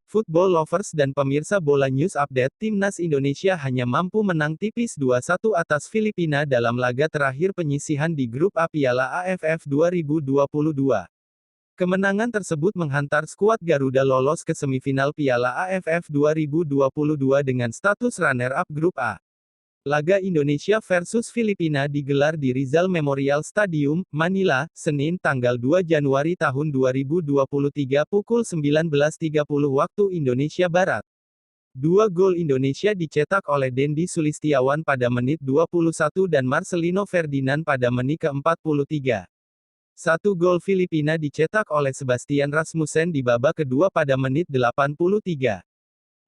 Football lovers dan pemirsa bola news update, Timnas Indonesia hanya mampu menang tipis 2-1 atas Filipina dalam laga terakhir penyisihan di grup A Piala AFF 2022. Kemenangan tersebut menghantar skuad Garuda lolos ke semifinal Piala AFF 2022 dengan status runner-up grup A. Laga Indonesia versus Filipina digelar di Rizal Memorial Stadium, Manila, Senin tanggal 2 Januari tahun 2023 pukul 19.30 waktu Indonesia Barat. Dua gol Indonesia dicetak oleh Dendi Sulistiawan pada menit 21 dan Marcelino Ferdinand pada menit ke-43. Satu gol Filipina dicetak oleh Sebastian Rasmussen di babak kedua pada menit 83.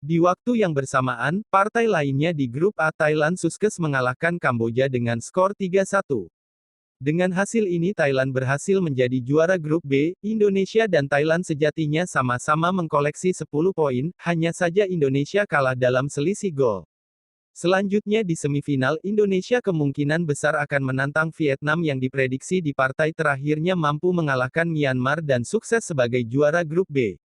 Di waktu yang bersamaan, partai lainnya di grup A Thailand sukses mengalahkan Kamboja dengan skor 3-1. Dengan hasil ini Thailand berhasil menjadi juara grup B, Indonesia dan Thailand sejatinya sama-sama mengkoleksi 10 poin, hanya saja Indonesia kalah dalam selisih gol. Selanjutnya di semifinal, Indonesia kemungkinan besar akan menantang Vietnam yang diprediksi di partai terakhirnya mampu mengalahkan Myanmar dan sukses sebagai juara grup B.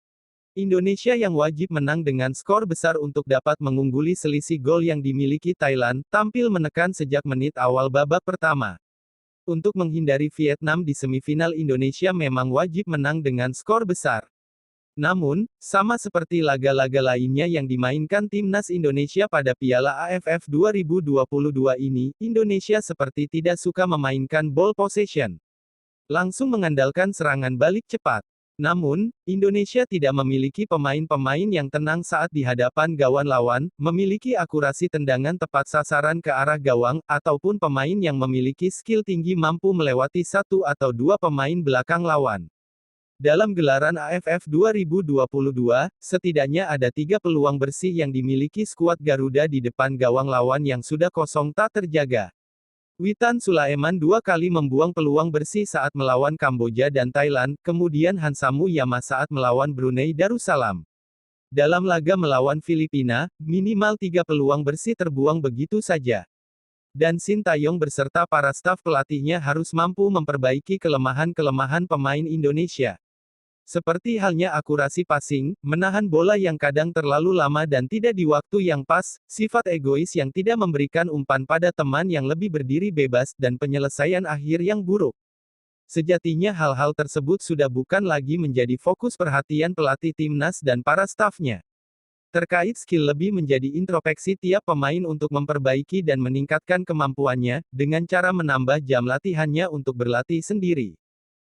Indonesia yang wajib menang dengan skor besar untuk dapat mengungguli selisih gol yang dimiliki Thailand, tampil menekan sejak menit awal babak pertama. Untuk menghindari Vietnam di semifinal Indonesia memang wajib menang dengan skor besar. Namun, sama seperti laga-laga lainnya yang dimainkan Timnas Indonesia pada Piala AFF 2022 ini, Indonesia seperti tidak suka memainkan ball possession. Langsung mengandalkan serangan balik cepat. Namun, Indonesia tidak memiliki pemain-pemain yang tenang saat di hadapan gawang lawan, memiliki akurasi tendangan tepat sasaran ke arah gawang, ataupun pemain yang memiliki skill tinggi mampu melewati satu atau dua pemain belakang lawan. Dalam gelaran AFF 2022, setidaknya ada 3 peluang bersih yang dimiliki skuad Garuda di depan gawang lawan yang sudah kosong tak terjaga. Witan Sulaiman 2 kali membuang peluang bersih saat melawan Kamboja dan Thailand, kemudian Hansamu Yama saat melawan Brunei Darussalam. Dalam laga melawan Filipina, minimal 3 peluang bersih terbuang begitu saja. Dan Sintayong beserta para staf pelatihnya harus mampu memperbaiki kelemahan-kelemahan pemain Indonesia. Seperti halnya akurasi passing, menahan bola yang kadang terlalu lama dan tidak di waktu yang pas, sifat egois yang tidak memberikan umpan pada teman yang lebih berdiri bebas, dan penyelesaian akhir yang buruk. Sejatinya hal-hal tersebut sudah bukan lagi menjadi fokus perhatian pelatih timnas dan para stafnya. Terkait skill lebih menjadi introspeksi tiap pemain untuk memperbaiki dan meningkatkan kemampuannya, dengan cara menambah jam latihannya untuk berlatih sendiri.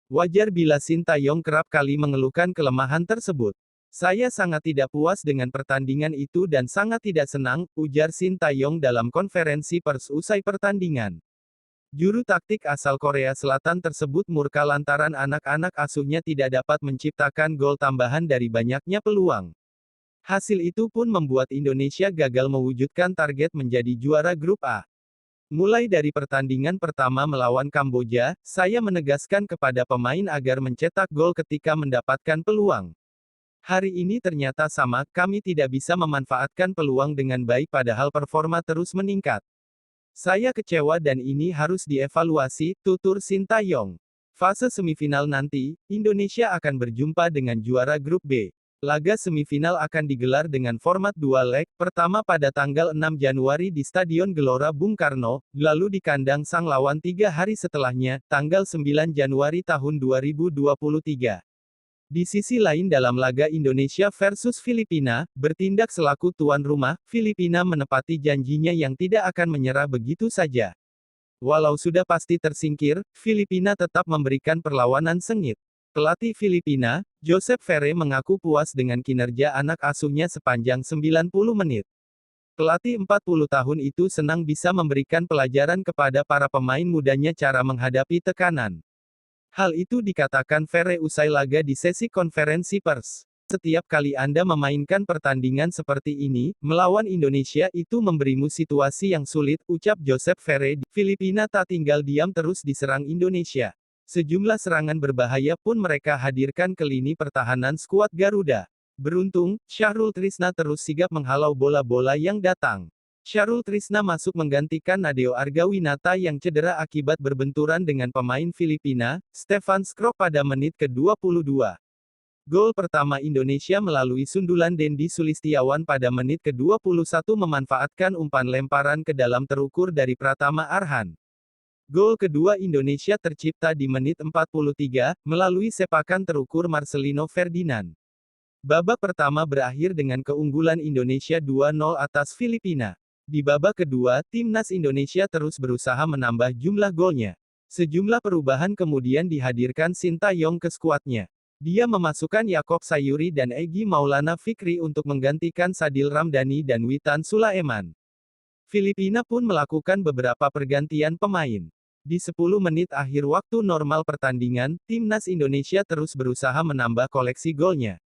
Wajar bila Sintayong kerap kali mengeluhkan kelemahan tersebut. Saya sangat tidak puas dengan pertandingan itu dan sangat tidak senang, ujar Sintayong dalam konferensi pers usai pertandingan. Juru taktik asal Korea Selatan tersebut murka lantaran anak-anak asuhnya tidak dapat menciptakan gol tambahan dari banyaknya peluang. Hasil itu pun membuat Indonesia gagal mewujudkan target menjadi juara grup A. Mulai dari pertandingan pertama melawan Kamboja, saya menegaskan kepada pemain agar mencetak gol ketika mendapatkan peluang. Hari ini ternyata sama, kami tidak bisa memanfaatkan peluang dengan baik padahal performa terus meningkat. Saya kecewa dan ini harus dievaluasi, tutur Sintayong. Fase semifinal nanti, Indonesia akan berjumpa dengan juara grup B. Laga semifinal akan digelar dengan format 2 leg, pertama pada tanggal 6 Januari di Stadion Gelora Bung Karno, lalu di kandang sang lawan 3 hari setelahnya, tanggal 9 Januari tahun 2023. Di sisi lain dalam laga Indonesia versus Filipina, bertindak selaku tuan rumah, Filipina menepati janjinya yang tidak akan menyerah begitu saja. Walau sudah pasti tersingkir, Filipina tetap memberikan perlawanan sengit. Pelatih Filipina, Joseph Ferre mengaku puas dengan kinerja anak asuhnya sepanjang 90 menit. Pelatih 40 tahun itu senang bisa memberikan pelajaran kepada para pemain mudanya cara menghadapi tekanan. Hal itu dikatakan Ferre usai laga di sesi konferensi pers. Setiap kali Anda memainkan pertandingan seperti ini, melawan Indonesia itu memberimu situasi yang sulit, ucap Joseph Ferre. Filipina tak tinggal diam terus diserang Indonesia. Sejumlah serangan berbahaya pun mereka hadirkan ke lini pertahanan skuad Garuda. Beruntung, Syahrul Trisna terus sigap menghalau bola-bola yang datang. Syahrul Trisna masuk menggantikan Nadeo Argawinata yang cedera akibat berbenturan dengan pemain Filipina, Stefan Skrok pada menit ke-22. Gol pertama Indonesia melalui sundulan Dendi Sulistiawan pada menit ke-21 memanfaatkan umpan lemparan ke dalam terukur dari Pratama Arhan. Gol kedua Indonesia tercipta di menit 43, melalui sepakan terukur Marcelino Ferdinand. Babak pertama berakhir dengan keunggulan Indonesia 2-0 atas Filipina. Di babak kedua, timnas Indonesia terus berusaha menambah jumlah golnya. Sejumlah perubahan kemudian dihadirkan Sintayong ke skuadnya. Dia memasukkan Yakob Sayuri dan Egy Maulana Fikri untuk menggantikan Sadil Ramdhani dan Witan Sulaiman. Filipina pun melakukan beberapa pergantian pemain. Di 10 menit akhir waktu normal pertandingan, timnas Indonesia terus berusaha menambah koleksi golnya.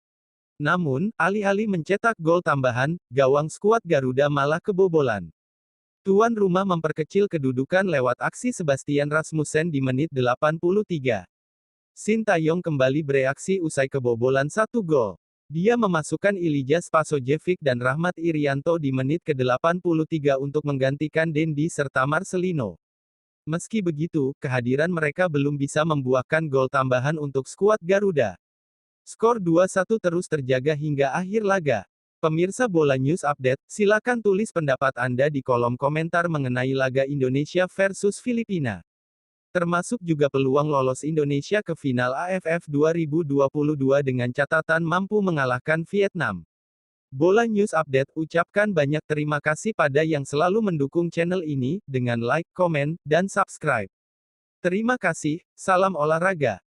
Namun, alih-alih mencetak gol tambahan, gawang skuad Garuda malah kebobolan. Tuan rumah memperkecil kedudukan lewat aksi Sebastian Rasmussen di menit 83. Sintayong kembali bereaksi usai kebobolan satu gol. Dia memasukkan Ilija Spasojevic dan Rahmat Irianto di menit ke-83 untuk menggantikan Dendi serta Marcelino. Meski begitu, kehadiran mereka belum bisa membuahkan gol tambahan untuk skuad Garuda. Skor 2-1 terus terjaga hingga akhir laga. Pemirsa Bola News Update, silakan tulis pendapat Anda di kolom komentar mengenai laga Indonesia versus Filipina. Termasuk juga peluang lolos Indonesia ke final AFF 2022 dengan catatan mampu mengalahkan Vietnam. Bola News Update ucapkan banyak terima kasih pada yang selalu mendukung channel ini, dengan like, komen, dan subscribe. Terima kasih, salam olahraga.